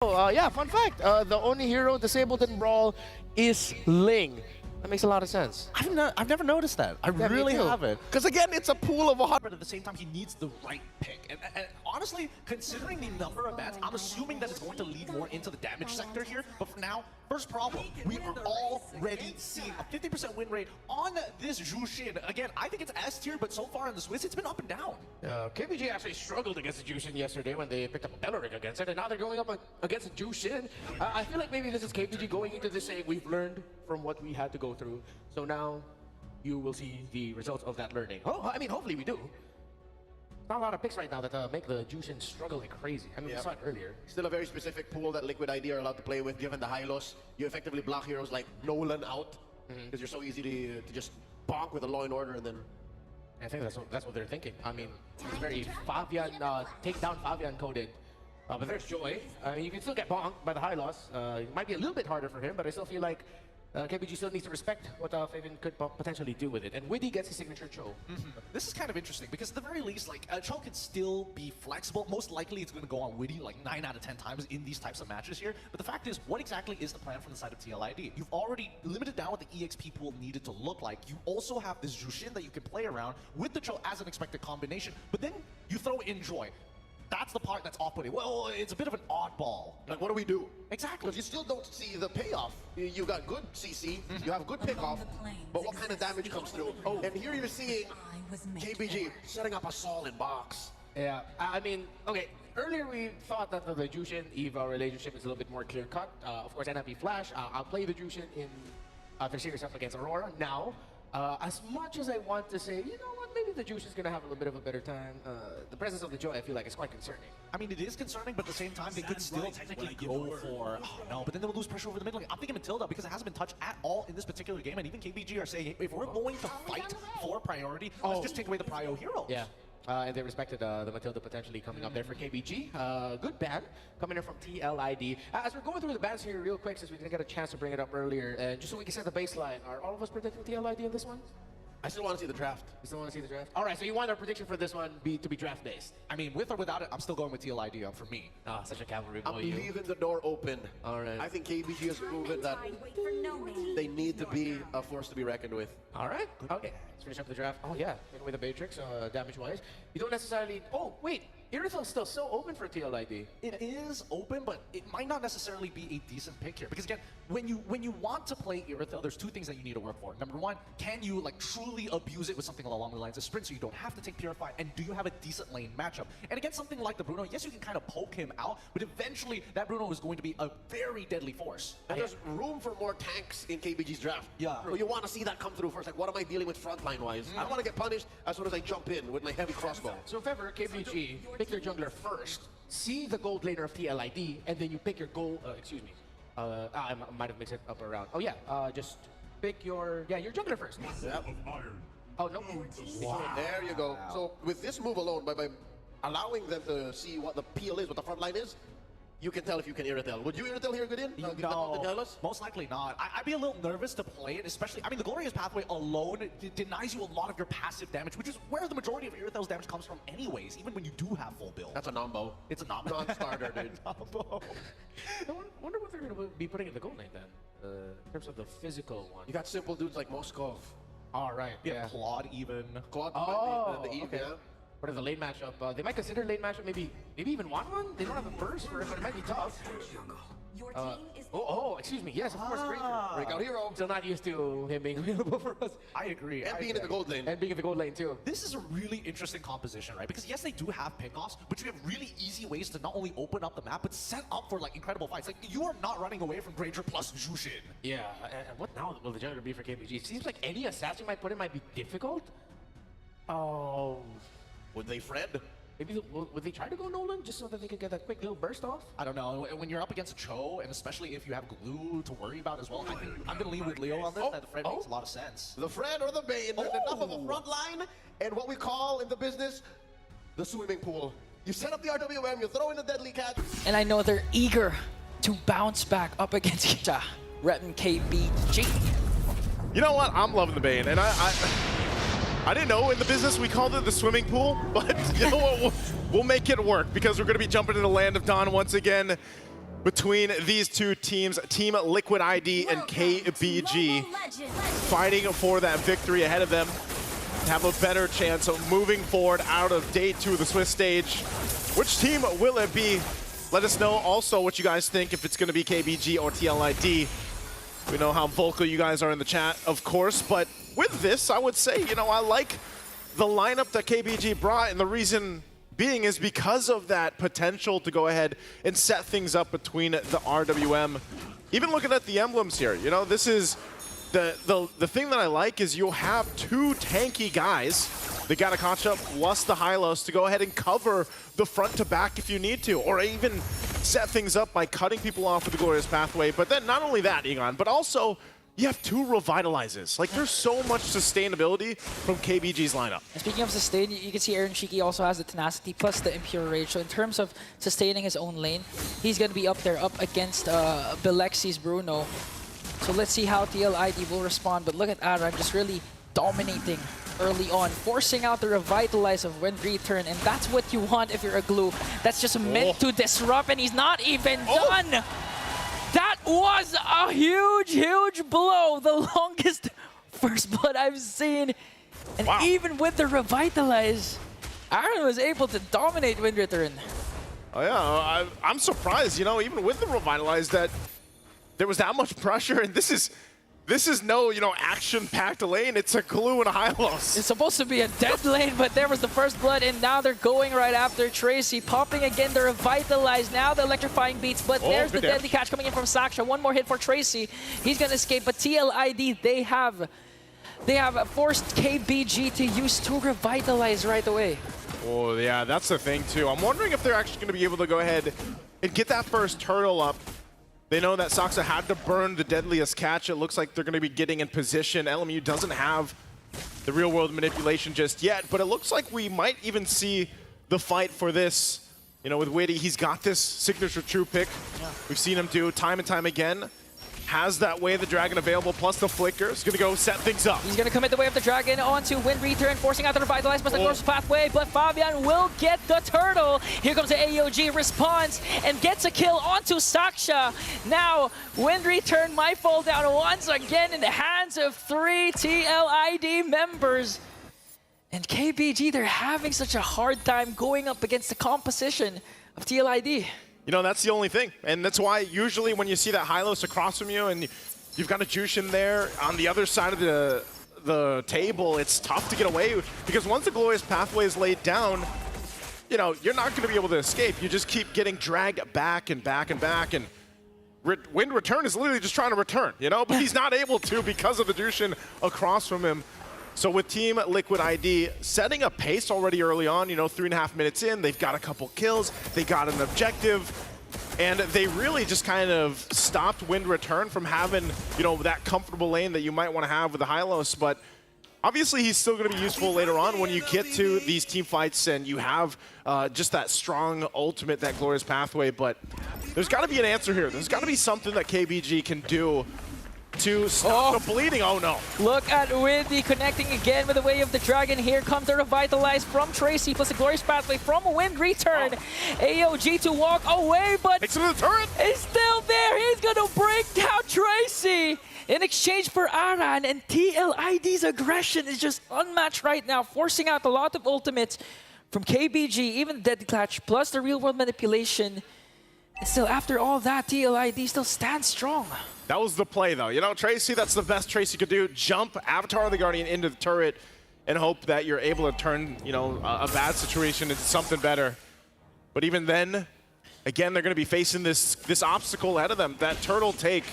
Yeah, fun fact. The only hero disabled in Brawl is Ling. That makes a lot of sense. I've never noticed that. I Yeah, me really too. haven't. Because again, it's a pool of 100. But at the same time, he needs the right pick. And honestly, considering the number of bats, I'm assuming that it's going to lead more into the damage sector here. But for now, first problem, we are already seeing a 50% win rate on this Zhu Xin. Again, I think it's S tier, but so far in the Swiss, it's been up and down. KBG actually struggled against the Jushin yesterday when they picked up a Belleric against it, and now they're going up against the Jushin. I feel like maybe this is KBG going into this saying we've learned from what we had to go through, so now you will see the results of that learning. Oh, I mean, hopefully we do. Not a lot of picks right now that make the Jushin struggle like crazy. I mean, we saw it earlier. Still a very specific pool that Liquid ID are allowed to play with, given the high loss. You effectively block heroes like Nolan out, because you're so easy to just bonk with a Law and Order and then... I think that's what they're thinking. I mean, it's very Fabian, take down Fabian coded. But there's Joy. You can still get bonked by the high loss. It might be a little bit harder for him, but I still feel like KBG still needs to respect what Fabian could potentially do with it. And Widdy gets his signature Cho. This is kind of interesting because at the very least, like, Cho could still be flexible. Most likely it's going to go on Widdy like 9 out of 10 times in these types of matches here. But the fact is, what exactly is the plan from the side of TLID? You've already limited down what the EXP pool needed to look like. You also have this Zhu Xin that you can play around with the Cho as an expected combination. But then you throw in Joy. That's the part that's off-putting. Well, it's a bit of an oddball. Like, what do we do? Exactly. Because you still don't see the payoff. You got good CC, you have good pickoff, but what kind of damage comes through? Oh, and here you're seeing KBG setting up a solid box. Yeah, I mean, okay, earlier we thought that the Jushin Eva relationship is a little bit more clear-cut. Of course, NFP Flash, I'll play the Jushin in their series up against Aurora. Now, as much as I want to say, you know what, maybe the Jushin's going to have a little bit of a better time, the presence of the Joy, I feel like, is quite concerning. I mean, it is concerning, but at the same time, they could still technically go for, oh no, but then they'll lose pressure over the middle lane. I'm thinking Matilda because it hasn't been touched at all in this particular game, and even KBG are saying, if we're going to fight for priority, let's just take away the prio heroes. Yeah. And they respected the Matilda potentially coming up there for KBG. Good ban coming in from TLID. As we're going through the bans here real quick, since we didn't get a chance to bring it up earlier, just so we can set the baseline, are all of us predicting TLID in this one? I still want to see the draft. You still want to see the draft? All right, so you want our prediction for this one to be draft based? I mean, with or without it, I'm still going with TLID for me. Ah, such a cavalry boy. I'm leaving the door open. All right. I think KBG has proven that they need to be a force to be reckoned with. All right. Okay. Let's finish up the draft. Oh yeah, take away the Matrix, damage-wise. You don't necessarily. Oh wait, Irithel's still so open for TLID. It is open, but it might not necessarily be a decent pick here. Because again, when you want to play Irithel, there's two things that you need to work for. Number one, can you like truly abuse it with something along the lines of sprint so you don't have to take Purify? And do you have a decent lane matchup? And against something like the Bruno, yes, you can kind of poke him out, but eventually that Bruno is going to be a very deadly force. And there's room for more tanks in KBG's draft. Yeah. So you want to see that come through first. Like, what am I dealing with frontline-wise? I don't want to get punished as soon as I jump in with my heavy crossbow. So if ever KBG pick their jungler first, see the gold laner of TLID, and then you pick your gold. Excuse me. I might have mixed it up around. Oh yeah. Just pick your jungler first. Yep. Oh no. Wow. There you go. So with this move alone, by allowing them to see what the peel is, what the front line is, you can tell if you can Irithel. Would you Irithel here good in? No, most likely not. I'd be a little nervous to play it, especially, I mean, the Glorious Pathway alone denies you a lot of your passive damage, which is where the majority of Irithel's damage comes from anyways, even when you do have full build. That's a nombo. It's a nombo. Non-starter, dude. Nombo. I wonder what they're going to be putting in the gold lane then, in terms of the physical one. You got simple dudes like Moskov. All right. Yeah, Claude even. Claude, the Eve, okay. What is the lane matchup? They might consider lane matchup, maybe even one. They don't have a burst for it, but it might be tough. Excuse me. Yes, of course, Breakout hero. Still not used to him being available for us. I agree. And being in the gold lane. And being in the gold lane too. This is a really interesting composition, right? Because yes, they do have pickoffs, but you have really easy ways to not only open up the map, but set up for like incredible fights. Like, you are not running away from Granger plus Zhu Xin. Yeah, and what now will the jungler be for KBG? It seems like any assassin you might put in might be difficult. Oh. Would they Fred? Maybe would they try to go Nolan just so that they could get that quick little burst off? I don't know. When you're up against Cho, and especially if you have glue to worry about as well, I think I'm going to lean with Leo on this. That the Fred makes a lot of sense. The Fred or the Bane. There's enough of a front line and what we call in the business the swimming pool. You set up the RWM, you throw in the deadly catch. And I know they're eager to bounce back up against Kita, repping KBG. You know what? I'm loving the Bane, and I didn't know in the business we called it the swimming pool, but you know what? We'll make it work because we're going to be jumping into the land of Dawn once again. between these two teams, Team Liquid ID and KBG, fighting for that victory ahead of them to have a better chance of moving forward out of day 2 of the Swiss stage. Which team will it be? Let us know also what you guys think, if it's going to be KBG or TLID. We know how vocal you guys are in the chat, of course, but with this, I would say, you know, I like the lineup that KBG brought, and the reason being is because of that potential to go ahead and set things up between the RWM. Even looking at the emblems here, you know, this is the thing that I like is you'll have 2 tanky guys, the Gatakacha plus the Hylos, to go ahead and cover the front to back if you need to, or even set things up by cutting people off with the Glorious Pathway. But then not only that, Egon, but also you have 2 revitalizes. Like, there's so much sustainability from KBG's lineup. And speaking of sustain, you can see Aaron Shiki also has the tenacity plus the impure rage. So in terms of sustaining his own lane, he's going to be up there, up against Bilexi's Bruno. So let's see how TLID will respond. But look at Aran just really dominating early on, forcing out the revitalize of Wind Return. And that's what you want if you're a glue. That's just meant to disrupt, and he's not even done. That was a huge, huge blow. The longest first blood I've seen. And even with the revitalize, Aaron was able to dominate Wind Return. Oh yeah, I'm surprised, you know, even with the revitalize, that there was that much pressure, and this is no, you know, action-packed lane. It's a glue and a Hylos. It's supposed to be a dead lane, but there was the first blood, and now they're going right after Tracy. Popping again the revitalize, now the electrifying beats, but there's the deadly catch coming in from Saksha. One more hit for Tracy. He's gonna escape, but TLID, they have forced KBG to use 2 revitalize right away. Oh yeah, that's the thing too. I'm wondering if they're actually gonna be able to go ahead and get that first turtle up. They know that Saksha had to burn the deadliest catch. It looks like they're going to be getting in position. LMU doesn't have the real-world manipulation just yet, but it looks like we might even see the fight for this. You know, with Witty, he's got this signature true pick. Yeah. We've seen him do time and time again. Has that Way of the Dragon available, plus the Flicker. He's going to go set things up. He's going to commit the Way of the Dragon onto Wind Return, forcing out the Revitalize plus the Glorious Pathway, but Fabian will get the turtle. Here comes the AOG, responds, and gets a kill onto Saksha. Now, Wind Return might fall down once again in the hands of 3 TLID members. And KBG, they're having such a hard time going up against the composition of TLID. You know, that's the only thing. And that's why usually when you see that Hylos across from you and you've got a Jushin there on the other side of the table, it's tough to get away, because once the Glorious Pathway is laid down, you know, you're not going to be able to escape. You just keep getting dragged back and back and back, and Wind Return is literally just trying to return, you know, but he's not able to because of the Jushin across from him. So with Team Liquid ID setting a pace already early on, you know, 3.5 minutes in, they've got a couple kills, they got an objective, and they really just kind of stopped Wind Return from having, you know, that comfortable lane that you might want to have with the Hylos. But obviously he's still going to be useful later on when you get to these team fights and you have just that strong ultimate, that Glorious Pathway. But there's got to be an answer here. There's got to be something that KBG can do to stop the bleeding. Oh no. Look at Windy connecting again with the Way of the Dragon. Here comes the Revitalize from Tracy, plus the Glorious Pathway from Wind Return. AOG to walk away, but takes him to the turret. He's still there. He's gonna break down Tracy in exchange for Aran, and TLID's aggression is just unmatched right now, forcing out a lot of ultimates from KBG, even the Deadly Clutch, plus the real world manipulation. And still, after all that, TLID still stands strong. That was the play, though. You know, Tracy, that's the best Tracy could do. Jump Avatar of the Guardian into the turret and hope that you're able to turn, you know, a bad situation into something better. But even then, again, they're going to be facing this obstacle ahead of them, that turtle take.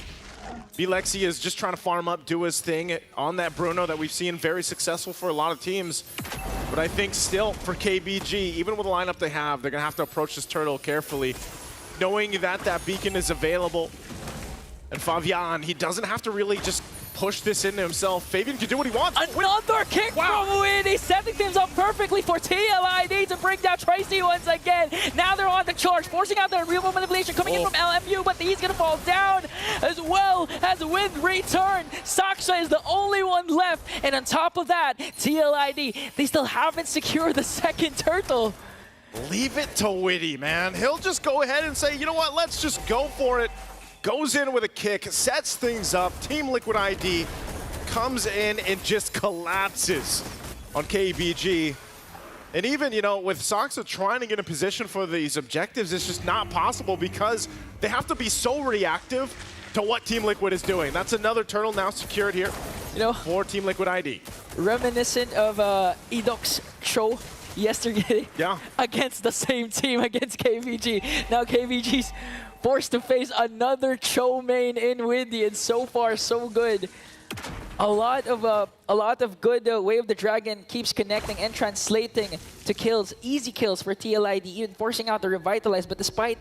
Bilexi is just trying to farm up, do his thing on that Bruno that we've seen very successful for a lot of teams. But I think still, for KBG, even with the lineup they have, they're going to have to approach this turtle carefully, knowing that that beacon is available. And Fabian, he doesn't have to really just push this into himself. Fabian can do what he wants. Another kick from Winnie, setting things up perfectly for TLID to bring down Tracy once again. Now they're on the charge, forcing out the real world manipulation coming in from LMU, but he's gonna fall down as well as Wind Return. Saksha is the only one left, and on top of that, TLID, they still haven't secured the second turtle. leave it to Witty, man. He'll just go ahead and say, you know what, let's just go for it. Goes in with a kick, sets things up. Team Liquid ID comes in and just collapses on KBG. And even, you know, with Soxa trying to get in position for these objectives, it's just not possible because they have to be so reactive to what Team Liquid is doing. That's another turtle now secured here, You know, for Team Liquid ID. reminiscent of Edok's show yesterday. Yeah. Against the same team, against KBG. Now KBG's forced to face another Cho main in Windy, and so far so good. A lot of good Way of the Dragon keeps connecting and translating to kills, easy kills for TLID, even forcing out the Revitalize. But despite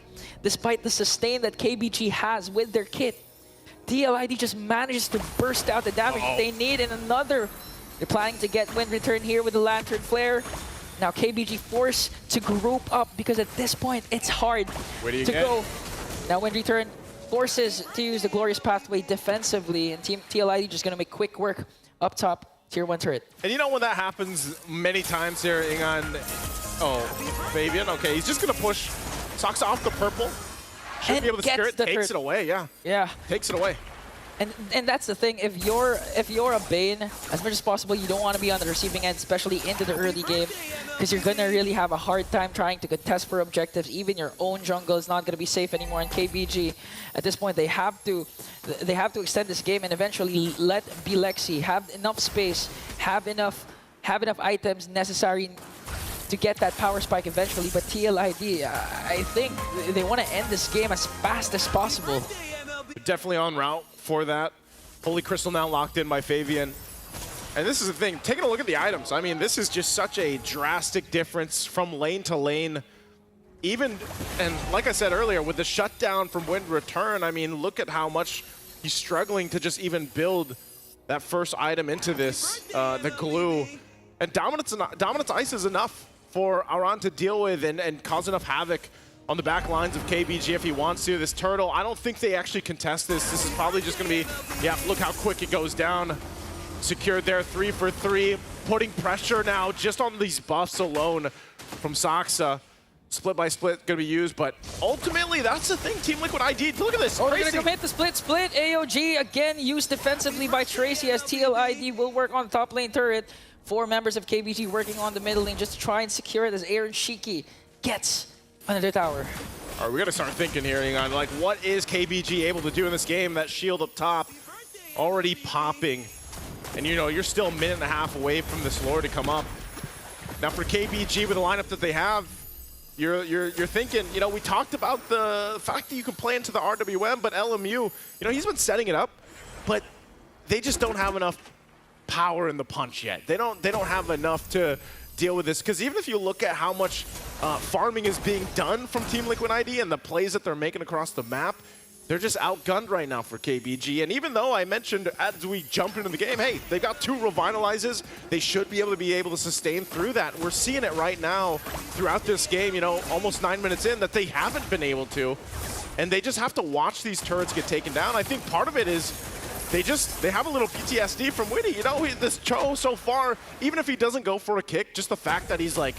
the sustain that KBG has with their kit, TLID just manages to burst out the damage they need in another. They're planning to get Wind Return here with the Lantern Flare. Now KBG forced to group up because at this point it's hard to go. Now Wind Return forces to use the Glorious Pathway defensively, and Team TLID just gonna make quick work up top, tier 1 turret. And you know when that happens many times here, Ingan, oh, Fabian, okay, he's just gonna push Soxa off the purple. Should be able to secure it, takes it away, yeah. Yeah. Takes it away. And that's the thing, if you're a Bane, as much as possible, you don't want to be on the receiving end, especially into the early game, because you're gonna really have a hard time trying to contest for objectives. Even your own jungle is not gonna be safe anymore. And KBG, at this point, they have to extend this game and eventually let Bilexi have enough space, have enough items necessary to get that power spike eventually. But TLID, I think they want to end this game as fast as possible. Definitely en route for that. Holy Crystal now locked in by Fabian. And this is the thing, taking a look at the items, I mean, this is just such a drastic difference from lane to lane. Even, and like I said earlier, with the shutdown from Wind Return, I mean, look at how much he's struggling to just even build that first item into this, the glue. And Dominance Ice is enough for Aran to deal with and cause enough havoc on the back lines of KBG if he wants to. This turtle, I don't think they actually contest this. This is probably just going to be, yeah, look how quick it goes down. Secured there, 3 for 3, putting pressure now just on these buffs alone from Soxa. Split by split going to be used, but ultimately that's the thing. Team Liquid ID, look at this. Oh, they're going to commit the split. AOG again used defensively by Tracy as TLID will work on the top lane turret. 4 members of KBG working on the middle lane just to try and secure it as Aaron Shiki gets another tower. All right, we got to start thinking here, on like what is KBG able to do in this game? That shield up top already popping. And you know, you're still a minute and a half away from this lore to come up. Now for KBG with the lineup that they have, you're thinking, you know, we talked about the fact that you can play into the RWM, but LMU, you know, he's been setting it up, but they just don't have enough power in the punch yet. They don't have enough to deal with this, because even if you look at how much farming is being done from Team Liquid ID and the plays that they're making across the map, they're just outgunned right now for KBG. And even though I mentioned as we jump into the game, hey, they've got 2 Revitalizes, they should be able to sustain through that. We're seeing it right now throughout this game, you know, almost 9 minutes in, that they haven't been able to. And they just have to watch these turrets get taken down. I think part of it is they have a little PTSD from Witty. You know, this Cho so far, even if he doesn't go for a kick, just the fact that he's like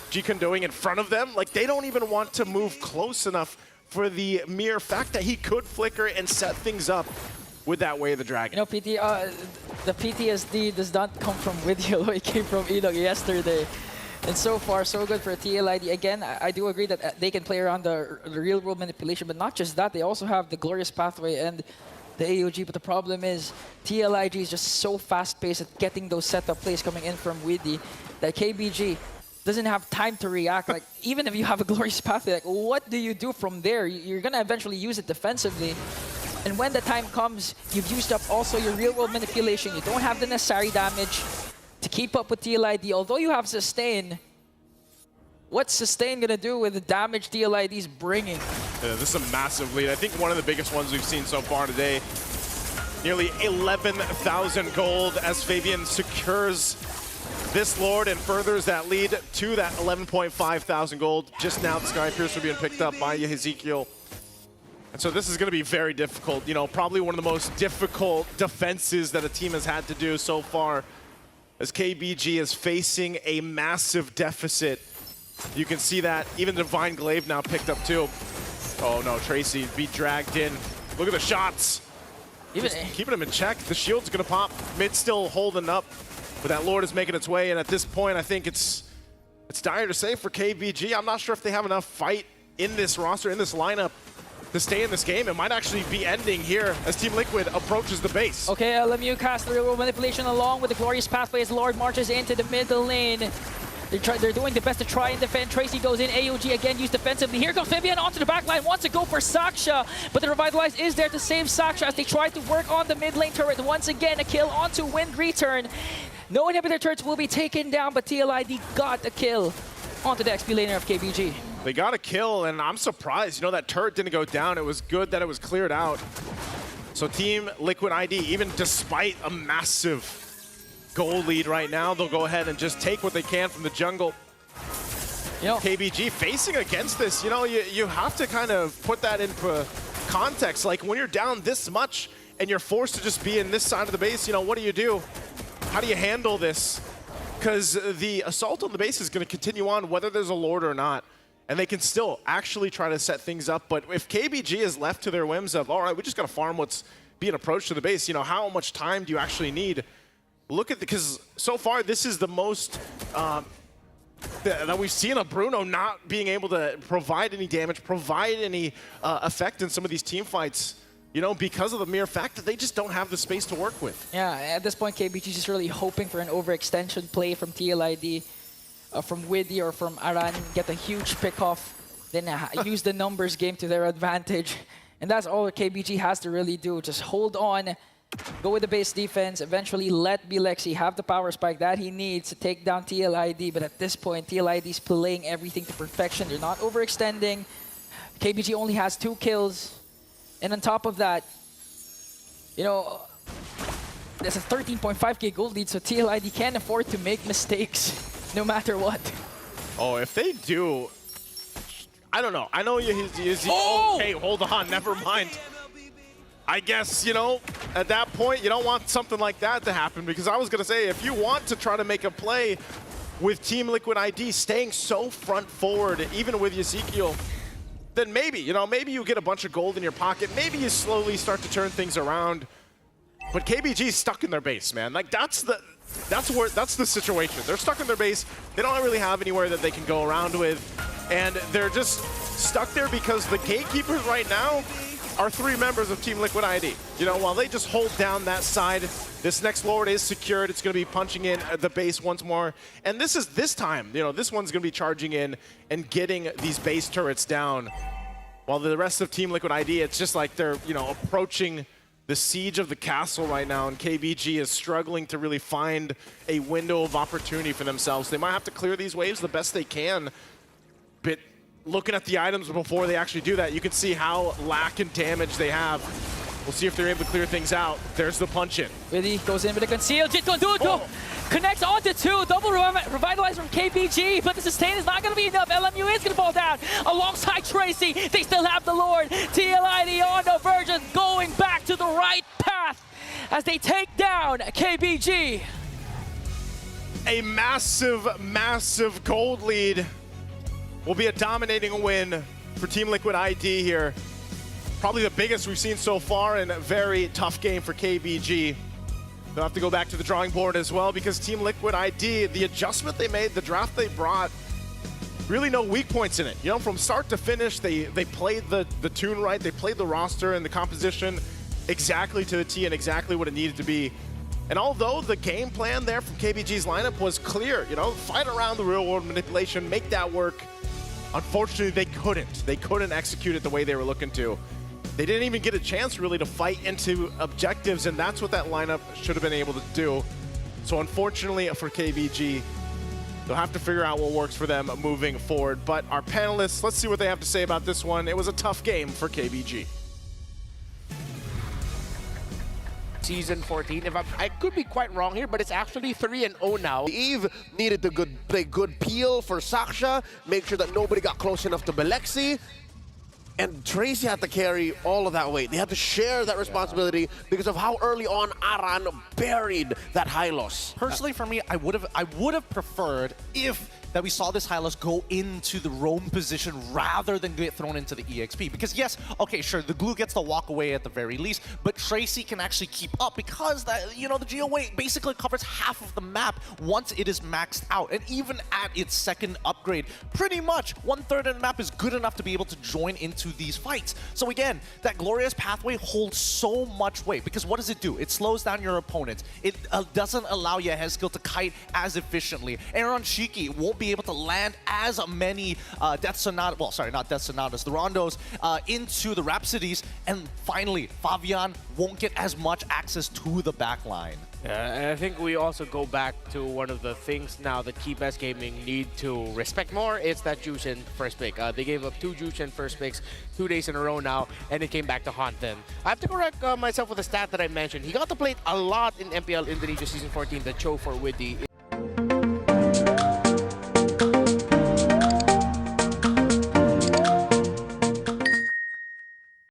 G-Condoing in front of them, like they don't even want to move close enough for the mere fact that he could flicker and set things up with that Way of the Dragon. You know, the PTSD does not come from Witty, although it came from Edok yesterday. And so far, so good for TLID. Again, I do agree that they can play around the real-world manipulation, but not just that, they also have the Glorious Pathway and the AOG, but the problem is TLIG is just so fast-paced at getting those setup plays coming in from Witty that KBG doesn't have time to react. Like, even if you have a Glorious Pathway, like, what do you do from there? You're gonna eventually use it defensively. And when the time comes, you've used up also your real-world manipulation. You don't have the necessary damage to keep up with TLID. Although you have Sustain, what's Sustain gonna do with the damage TLID's bringing? This is a massive lead. I think one of the biggest ones we've seen so far today. Nearly 11,000 gold as Fabian secures this Lord and furthers that lead to that 11.5 thousand gold. Just now the Sky Piercer being picked up by Ezekiel. And so this is going to be very difficult. You know, probably one of the most difficult defenses that a team has had to do so far, as KBG is facing a massive deficit You can see that even Divine Glaive now picked up too. Oh no, Tracy be dragged in. Look at the shots. Even Keeping him in check. The shield's gonna pop. Mid still holding up, but that Lord is making its way. And at this point, I think it's dire to say for KBG. I'm not sure if they have enough fight in this roster, in this lineup, to stay in this game. It might actually be ending here as Team Liquid approaches the base. Okay, Lemieux casts the real manipulation along with the glorious pathway as Lord marches into the middle lane. They're doing the best to try and defend. Tracy goes in. AOG again used defensively. Here comes Fabian onto the backline. Wants to go for Saksha, but the Revitalize is there to save Saksha as they try to work on the mid lane turret. Once again, a kill onto Wind Return. No inhibitor turrets will be taken down, but TLID got a kill onto the XP laner of KBG. They got a kill, and I'm surprised. You know, that turret didn't go down. It was good that it was cleared out. So Team Liquid ID, even despite a massive goal lead right now, they'll go ahead and just take what they can from the jungle. You know, KBG facing against this, you know, you have to kind of put that into context. Like, when you're down this much and you're forced to just be in this side of the base, you know, what do? How do you handle this? Because the assault on the base is going to continue on whether there's a Lord or not. And they can still actually try to set things up. But if KBG is left to their whims of, all right, we just got to farm what's being approached to the base, you know, how much time do you actually need? Look at because so far this is the most that we've seen of Bruno not being able to provide any damage, provide any effect in some of these team fights, you know, because of the mere fact that they just don't have the space to work with. yeah, at this point, KBG is just really hoping for an overextension play from TLID, from Widdy or from Aran, get a huge pick-off, then use the numbers game to their advantage. And that's all KBG has to really do, just hold on, go with the base defense, eventually let Bilexi have the power spike that he needs to take down TLID. But at this point, TLID is playing everything to perfection. They're not overextending. KBG only has 2 kills. And on top of that, you know, there's a 13.5k gold lead, so TLID can't afford to make mistakes no matter what. Oh, if they do, I don't know. I know Oh! Okay, hold on, never mind. I guess, you know, at that point, you don't want something like that to happen, because I was going to say, if you want to try to make a play with Team Liquid ID staying so front forward, even with Ezekiel, then maybe, you know, maybe you get a bunch of gold in your pocket. Maybe you slowly start to turn things around. But KBG's stuck in their base, man. Like, that's the situation. They're stuck in their base. They don't really have anywhere that they can go around with. And they're just stuck there because the gatekeepers right now are 3 members of Team Liquid ID. You know, while they just hold down that side, this next Lord is secured. It's going to be punching in at the base once more. And this time, you know, this one's going to be charging in and getting these base turrets down. While the rest of Team Liquid ID, it's just like they're, you know, approaching the siege of the castle right now, and KBG is struggling to really find a window of opportunity for themselves. They might have to clear these waves the best they can, but looking at the items before they actually do that, you can see how lack in damage they have. We'll see if they're able to clear things out. There's the punch-in. Widdy goes in with a conceal. Jitto connects onto 2. Double revitalize from KBG, but the sustain is not going to be enough. LMU is going to fall down alongside Tracy. They still have the Lord. TLID on the verge of going back to the right path as they take down KBG. A massive, massive gold lead will be a dominating win for Team Liquid ID here. Probably the biggest we've seen so far, and a very tough game for KBG. They'll have to go back to the drawing board as well, because Team Liquid ID, the adjustment they made, the draft they brought, really no weak points in it. You know, from start to finish, they played the tune right, they played the roster and the composition exactly to the T and exactly what it needed to be. And although the game plan there from KBG's lineup was clear, you know, fight around the real world manipulation, make that work, unfortunately they couldn't. They couldn't execute it the way they were looking to. They didn't even get a chance really to fight into objectives, and that's what that lineup should have been able to do. So unfortunately for KBG, they'll have to figure out what works for them moving forward. But our panelists, let's see what they have to say about this one. It was a tough game for KBG. Season 14. I could be quite wrong here, but it's actually 3-0 now. Eve needed to play good peel for Saksha, make sure that nobody got close enough to Bilexi. And Tracy had to carry all of that weight. They had to share that responsibility because of how early on Aran buried that Hylos. Personally, for me, I would have preferred if that we saw this Hylos go into the roam position rather than get thrown into the EXP. Because yes, okay, sure, the glue gets to walk away at the very least, but Tracy can actually keep up because that, you know, the GOA basically covers half of the map once it is maxed out. And even at its second upgrade, pretty much 1/3 of the map is good enough to be able to join into these fights. So again, that glorious pathway holds so much weight because what does it do? It slows down your opponents. It doesn't allow Yehezkiel to kite as efficiently. Aaron Shiki won't be able to land as many Death Sonata, well, sorry, not Death Sonatas, the Rondos into the Rhapsodies. And finally, Fabian won't get as much access to the backline. Yeah, and I think we also go back to one of the things now that Keybest Gaming need to respect more. It's that Jushin first pick. They gave up 2 Jushin first picks 2 days in a row now, and it came back to haunt them. I have to correct myself with the stat that I mentioned. He got to play a lot in MPL Indonesia Season 14, the Cho for Widdy.